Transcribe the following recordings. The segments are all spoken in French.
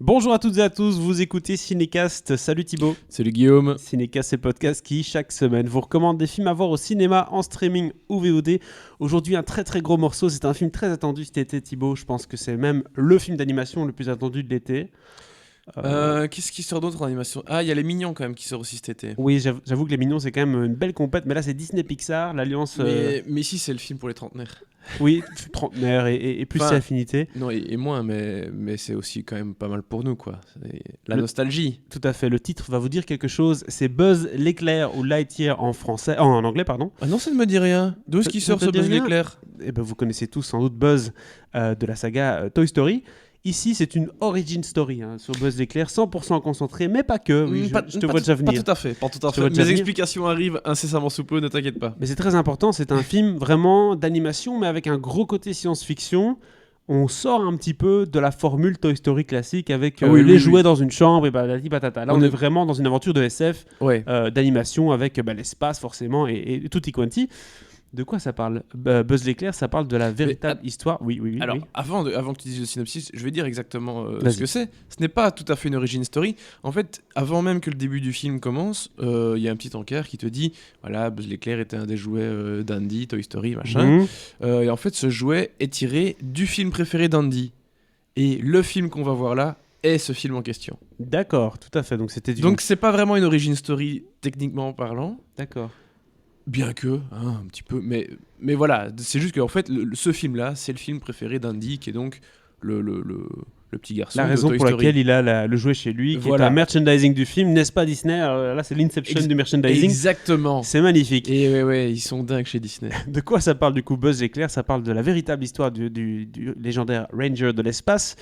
Bonjour à toutes et à tous, vous écoutez Cinécast. Salut Thibaut. Salut Guillaume. Cinécast, c'est le podcast qui, chaque semaine, vous recommande des films à voir au cinéma, en streaming ou VOD. Aujourd'hui, un très très gros morceau. C'est un film très attendu cet été, Thibaut. Je pense que c'est même le film d'animation le plus attendu de l'été. Qu'est-ce qui sort d'autre en animation? Ah, il y a Les Mignons quand même qui sort aussi cet été. Oui, j'avoue que Les Mignons, c'est quand même une belle compète. Mais là, c'est Disney Pixar, l'alliance. Mais ici, c'est le film pour les trentenaires. Oui, trentenaire et plus c'est affinité. Non, et moins, mais c'est aussi quand même pas mal pour nous, quoi. C'est la nostalgie. Tout à fait. Le titre va vous dire quelque chose. C'est Buzz l'éclair ou Lightyear en français, en anglais, pardon. Ah non, ça ne me dit rien. D'où est-ce qu'il sort ce Buzz l'éclair? Eh ben, vous connaissez tous sans doute Buzz de la saga Toy Story. Ici, c'est une origin story sur Buzz l'éclair, 100% concentré, mais pas que. Oui, je te vois déjà venir. Pas tout à fait. Mes explications arrivent incessamment sous peu, ne t'inquiète pas. Mais c'est très important, c'est un film vraiment d'animation, mais avec un gros côté science-fiction. On sort un petit peu de la formule Toy Story classique avec les jouets dans une chambre et patati patata. Là, on est vraiment dans une aventure de SF, d'animation avec l'espace forcément et tutti quanti. De quoi ça parle Buzz l'éclair, ça parle de la véritable histoire. Oui. Alors, oui. Avant que tu dises le synopsis, je vais dire exactement ce que c'est. Ce n'est pas tout à fait une origin story. En fait, avant même que le début du film commence, il y a un petit encart qui te dit voilà, Buzz l'éclair était un des jouets d'Andy, Toy Story, machin. Et en fait, ce jouet est tiré du film préféré d'Andy. Et le film qu'on va voir là est ce film en question. D'accord, tout à fait. Donc, c'est pas vraiment une origin story techniquement parlant. D'accord. Bien que, un petit peu, mais voilà, c'est juste qu'en fait, ce film-là, c'est le film préféré d'Andy, qui est donc le petit garçon la raison de Toy pour Story. laquelle il a le jouet chez lui, qui est un merchandising du film, n'est-ce pas Disney? Alors là, c'est l'inception du merchandising. Exactement. C'est magnifique. Et ouais, ils sont dingues chez Disney. De quoi ça parle du coup Buzz l'éclair? Ça parle de la véritable histoire du légendaire Ranger de l'espace,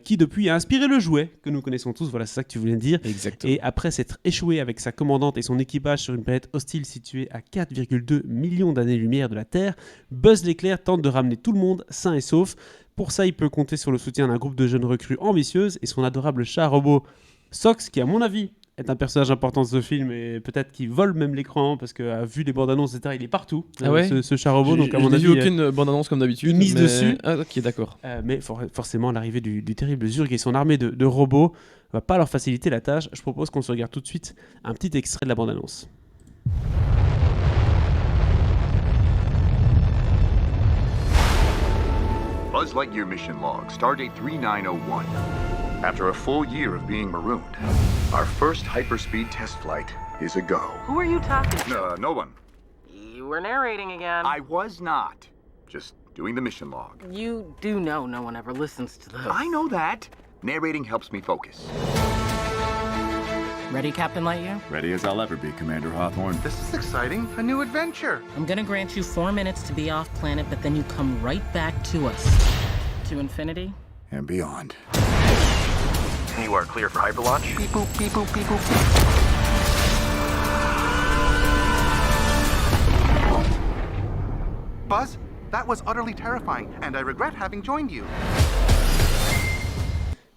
qui depuis a inspiré le jouet que nous connaissons tous. Voilà, c'est ça que tu voulais dire. Exactement. Et après s'être échoué avec sa commandante et son équipage sur une planète hostile située à 4,2 millions d'années-lumière de la Terre, Buzz l'éclair tente de ramener tout le monde sain et sauf. Pour ça, il peut compter sur le soutien d'un groupe de jeunes recrues ambitieuses et son adorable chat robot Sox, qui à mon avis est un personnage important de ce film et peut-être qu'il vole même l'écran parce que vu les bandes annonces, etc., il est partout. Ce chat robot. Donc à mon avis, je n'ai vu aucune bande annonce comme d'habitude. Il mise dessus. Ah, ok, d'accord. Mais forcément, l'arrivée du terrible Zurg et son armée de robots va pas leur faciliter la tâche. Je propose qu'on se regarde tout de suite un petit extrait de la bande annonce. Buzz Lightyear mission log, stardate 3901. After a full year of being marooned, our first hyperspeed test flight is a go. Who are you talking to? No one. You were narrating again. I was not. Just doing the mission log. You do know no one ever listens to those. I know that. Narrating helps me focus. Ready, Captain Lightyear? Ready as I'll ever be, Commander Hawthorne. This is exciting. A new adventure. I'm gonna grant you 4 minutes to be off planet, but then you come right back to us. To infinity? And beyond. You are clear for hyperlaunch. Beep boop, beep boop, beep boop. Buzz, that was utterly terrifying, and I regret having joined you.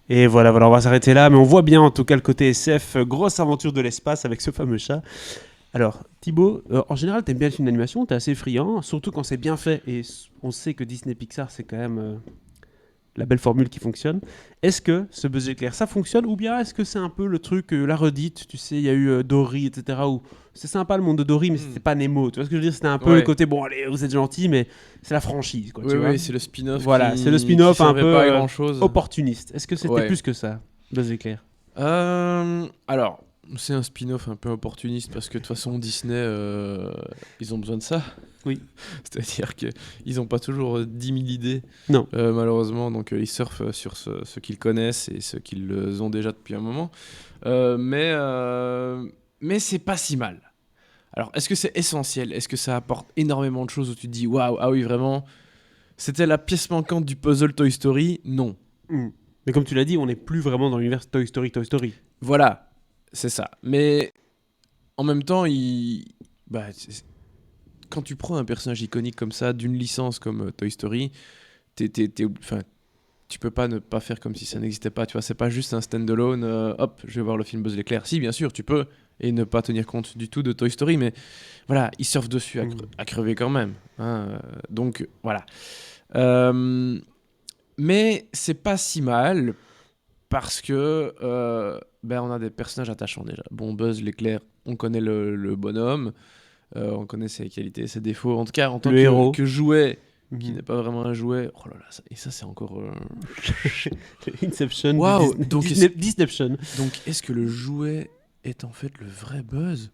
Et voilà, on va s'arrêter là, mais on voit bien en tout cas le côté SF, grosse aventure de l'espace avec ce fameux chat. Alors, Thibaut, en général, t'aimes bien le film d'animation, t'es assez friand, surtout quand c'est bien fait, et on sait que Disney Pixar, c'est quand même la belle formule qui fonctionne. Est-ce que ce Buzz l'éclair, ça fonctionne, ou bien est-ce que c'est un peu le truc, la redite, tu sais, il y a eu Dory, etc., où c'est sympa le monde de Dory, mais c'était pas Nemo, tu vois ce que je veux dire? C'était un peu le côté, bon, allez, vous êtes gentils, mais c'est la franchise, quoi, tu vois? Oui, c'est le spin-off. Voilà, c'est le spin-off un peu pas grand-chose. Opportuniste. Est-ce que c'était plus que ça, Buzz l'éclair? Alors, c'est un spin-off un peu opportuniste parce que de toute façon, Disney, ils ont besoin de ça. Oui. C'est-à-dire qu'ils n'ont pas toujours 10 000 idées, non. Malheureusement. Donc, ils surfent sur ce qu'ils connaissent et ce qu'ils ont déjà depuis un moment. Mais c'est pas si mal. Alors, est-ce que c'est essentiel? Est-ce que ça apporte énormément de choses où tu te dis waouh, ah oui, vraiment, c'était la pièce manquante du puzzle Toy Story? Non. Mais comme tu l'as dit, on n'est plus vraiment dans l'univers Toy Story. Voilà, c'est ça. Mais en même temps, quand tu prends un personnage iconique comme ça, d'une licence comme Toy Story, tu peux pas ne pas faire comme si ça n'existait pas. Tu vois, c'est pas juste un stand-alone. Hop, je vais voir le film Buzz l'éclair. Si, bien sûr, tu peux, et ne pas tenir compte du tout de Toy Story, mais voilà, ils surfent dessus à crever quand même. Donc voilà. Mais c'est pas si mal parce que on a des personnages attachants déjà. Bon, Buzz l'éclair, on connaît le bonhomme, on connaît ses qualités, ses défauts. En tout cas, en tant héros. que jouet, qui n'est pas vraiment un jouet. Oh là là, ça c'est encore. Inception. Waouh, donc Disneyception. Donc, est-ce que le jouet est en fait le vrai Buzz?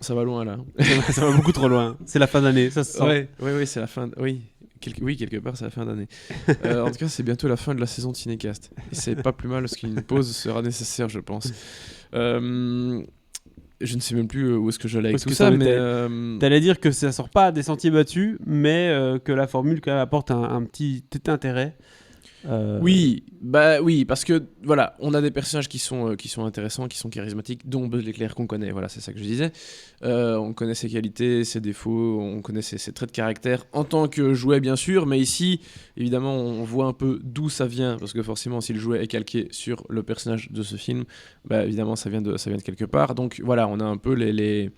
Ça va loin là. Ça va beaucoup trop loin. C'est la fin d'année, ça se sent. Oui, c'est la fin. Oui, quelque part, c'est la fin d'année. En tout cas, c'est bientôt la fin de la saison de Cinécast. Et c'est pas plus mal parce qu'une pause sera nécessaire, je pense. Je ne sais même plus où est-ce que j'allais avec tout ça, mais... T'allais dire que ça sort pas des sentiers battus, mais que la formule quand même apporte un petit intérêt. Oui, parce que voilà, on a des personnages qui sont intéressants, qui sont charismatiques, dont Buzz l'éclair qu'on connaît, voilà, c'est ça que je disais. On connaît ses qualités, ses défauts, on connaît ses traits de caractère en tant que jouet bien sûr, mais ici, évidemment, on voit un peu d'où ça vient, parce que forcément, si le jouet est calqué sur le personnage de ce film, évidemment, ça vient de quelque part. Donc voilà, on a un peu les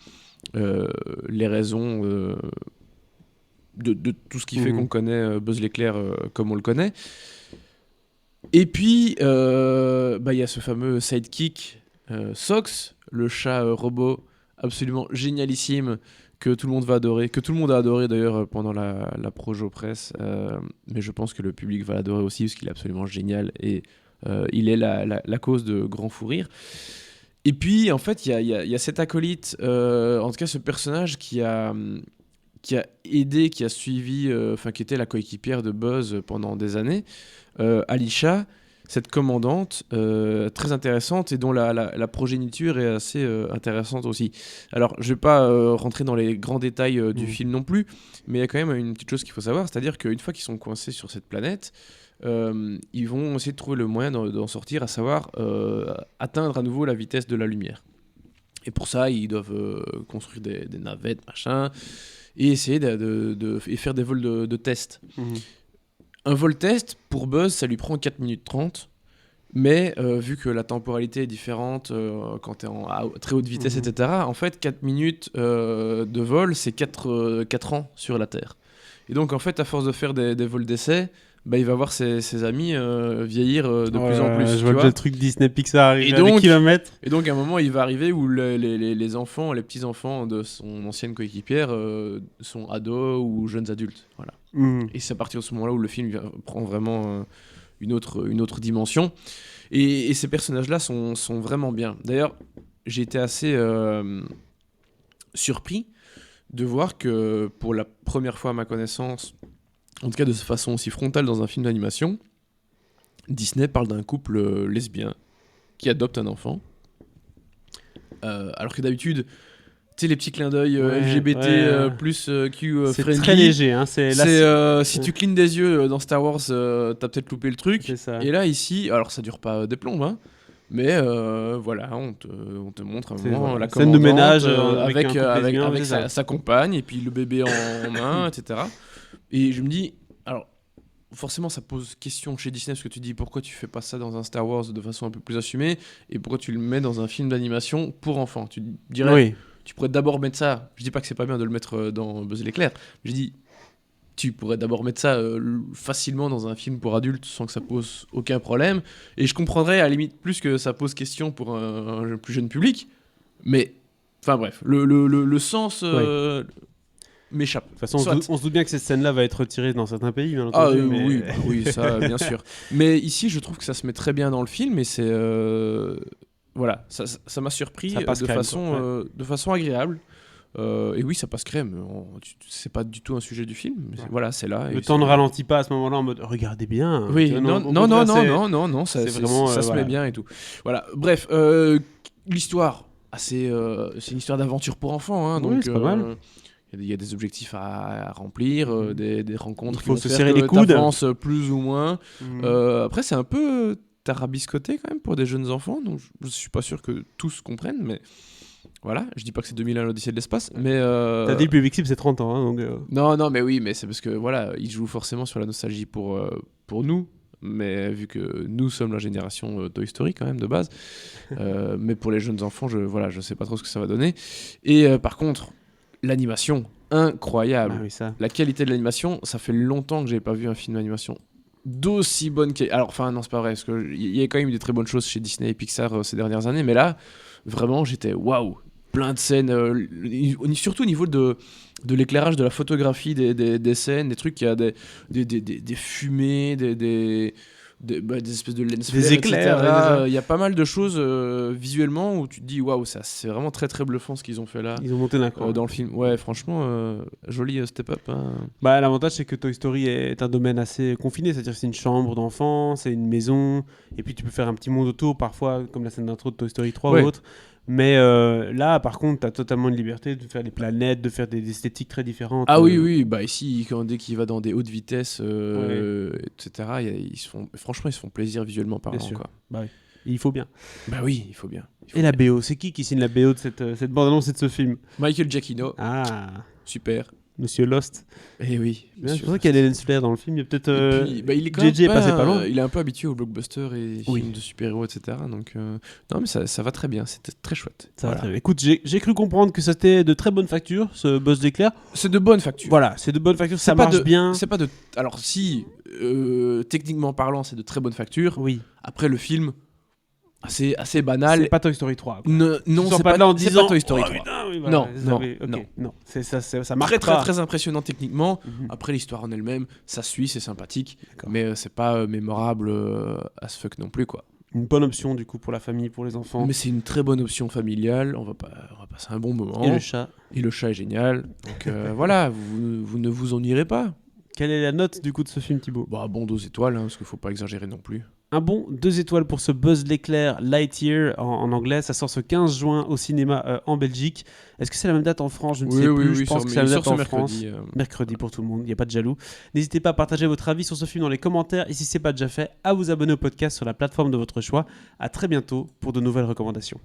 raisons de tout ce qui fait qu'on connaît Buzz l'éclair comme on le connaît. Et puis, y a ce fameux sidekick, Sox, le chat robot absolument génialissime que tout le monde va adorer, que tout le monde a adoré d'ailleurs pendant la Projo Press, mais je pense que le public va l'adorer aussi parce qu'il est absolument génial et il est la cause de grands fous rires. Et puis, en fait, il y a cet acolyte, en tout cas ce personnage qui a aidé, qui a suivi, qui était la coéquipière de Buzz pendant des années, Alisha, cette commandante très intéressante et dont la progéniture est assez intéressante aussi. Alors, je vais pas rentrer dans les grands détails du film non plus, mais il y a quand même une petite chose qu'il faut savoir, c'est-à-dire qu'une fois qu'ils sont coincés sur cette planète, ils vont essayer de trouver le moyen d'en sortir, à savoir atteindre à nouveau la vitesse de la lumière. Et pour ça, ils doivent construire des navettes, machin, et essayer et faire des vols de test. Un vol test, pour Buzz, ça lui prend 4 minutes 30, mais vu que la temporalité est différente quand tu es à très haute vitesse, etc., en fait, 4 minutes de vol, c'est 4 ans sur la Terre. Et donc, en fait, à force de faire des vols d'essai, il va voir ses amis vieillir de plus en plus. Je vois le truc Disney Pixar arriver à des kilomètres. Et donc, à un moment, il va arriver où les enfants, les petits-enfants de son ancienne coéquipière sont ados ou jeunes adultes. Voilà. Et c'est à partir de ce moment-là où le film prend vraiment une autre dimension. Et ces personnages-là sont vraiment bien. D'ailleurs, j'ai été assez surpris de voir que pour la première fois à ma connaissance, en tout cas de façon aussi frontale dans un film d'animation, Disney parle d'un couple lesbien qui adopte un enfant. Alors que d'habitude, tu sais, les petits clins d'œil LGBT plus Q c'est friendly. C'est très léger. Hein, si tu clignes des yeux dans Star Wars, t'as peut-être loupé le truc. C'est ça. Et là, ici, alors ça dure pas des plombes, hein, mais voilà, on te montre un moment la scène de ménage avec sa compagne et puis le bébé en main, etc. Et je me dis, alors forcément ça pose question chez Disney parce que tu dis pourquoi tu fais pas ça dans un Star Wars de façon un peu plus assumée et pourquoi tu le mets dans un film d'animation pour enfants. Tu dirais, tu pourrais d'abord mettre ça, je dis pas que c'est pas bien de le mettre dans Buzz l'éclair, je dis tu pourrais d'abord mettre ça facilement dans un film pour adultes sans que ça pose aucun problème, et je comprendrais à la limite plus que ça pose question pour un plus jeune public, mais enfin bref, le sens m'échappe. De toute façon, on se doute bien que cette scène-là va être retirée dans certains pays, bien entendu. Oui, ça, bien sûr. Mais ici, je trouve que ça se met très bien dans le film, et c'est... voilà, ça m'a surpris de façon agréable. Et oui, ça passe crème. C'est pas du tout un sujet du film. Mais voilà, c'est là. Le temps ne ralentit pas à ce moment-là en mode regardez bien. Oui, non, ça se met bien et tout. Voilà, bref, l'histoire, c'est une histoire d'aventure pour enfants. Hein, donc, c'est pas mal. Il y a des objectifs à remplir, des rencontres. Il faut se serrer les coudes. T'avances plus ou moins. Après, c'est un peu tarabiscoté quand même pour des jeunes enfants. Donc, je suis pas sûr que tous comprennent, mais voilà. Je dis pas que c'est 2001 l'Odyssée de l'espace, mais. T'as dit le public cible, c'est 30 ans. Hein, donc, Non, mais oui, mais c'est parce que voilà, ils jouent forcément sur la nostalgie pour nous. Mais vu que nous sommes la génération Toy Story quand même de base, mais pour les jeunes enfants, je sais pas trop ce que ça va donner. Et par contre, l'animation, incroyable. Ah oui, ça. La qualité de l'animation, ça fait longtemps que j'avais pas vu un film d'animation d'aussi bonne qualité. Alors, enfin, non, c'est pas vrai, parce qu'il y a quand même eu des très bonnes choses chez Disney et Pixar ces dernières années, mais là, vraiment, j'étais waouh! Plein de scènes, surtout au niveau de l'éclairage, de la photographie des scènes, des trucs, il y a des fumées, des espèces de lens Des flares, éclairs, etc. ouais, Il y a pas mal de choses visuellement où tu te dis waouh, ça c'est vraiment très très bluffant ce qu'ils ont fait là Ils ont monté d'un cran. dans le film. Ouais, franchement, joli step up. Hein. Bah, l'avantage, c'est que Toy Story est un domaine assez confiné, c'est-à-dire que c'est une chambre d'enfant, c'est une maison, et puis tu peux faire un petit monde autour, parfois, comme la scène d'intro de Toy Story 3 Ouais. ou autre. Mais là, par contre, tu as totalement une liberté de faire des planètes, de faire des esthétiques très différentes. Ah oui, bah ici, dès qu'il va dans des hautes vitesses, etc., franchement, ils se font plaisir visuellement parlant. Bien sûr. Quoi. Bah oui. Et il faut bien. Bah oui, il faut bien. Et la BO, c'est qui signe la BO de cette bande-annonce et de ce film? Michael Giacchino, Ah, super. Monsieur Lost. Eh oui. C'est pour ça qu'il y a les lens flares dans le film. Il y a peut-être. Et puis, bah, il est quand JJ même est passé pas loin. Il est un peu habitué aux blockbusters et Oui. films de super-héros, etc. Donc, non, mais ça va très bien. C'était très chouette. Ça va Voilà. très bien. Écoute, j'ai cru comprendre que c'était de très bonne facture, ce Buzz d'éclair. C'est de bonne facture. Voilà, c'est de bonne facture, ça pas marche bien. C'est pas de. Alors, si, techniquement parlant, c'est de très bonne facture. Oui. Après, le film, assez banal. C'est pas Toy Story 3. Quoi. Non, Ils sont c'est pas là en c'est disant pas Toy Story oh, 3. putain, oui, voilà, Non, vous non, avez- ok, non. non. Ça marche Très, pas. très, très impressionnant techniquement. Mhm. Après, l'histoire en elle-même, ça suit, c'est sympathique. D'accord. Mais c'est pas mémorable as fuck non plus, quoi. Une bonne option du coup pour la famille, pour les enfants. Mais c'est une très bonne option familiale. On va passer un bon moment. Et le chat. Et le chat est génial. Donc voilà, vous ne vous ennuierez pas. Quelle est la note du coup de ce film, Thibaut? Bah, bon 2 étoiles, hein, parce qu'il faut pas exagérer non plus. Un bon 2 étoiles pour ce Buzz l'éclair Lightyear en anglais. Ça sort ce 15 juin au cinéma en Belgique. Est-ce que c'est la même date en France? Je ne sais plus. Je pense que c'est la même date en France. Mercredi pour tout le monde, il n'y a pas de jaloux. N'hésitez pas à partager votre avis sur ce film dans les commentaires et si ce n'est pas déjà fait, à vous abonner au podcast sur la plateforme de votre choix. À très bientôt pour de nouvelles recommandations.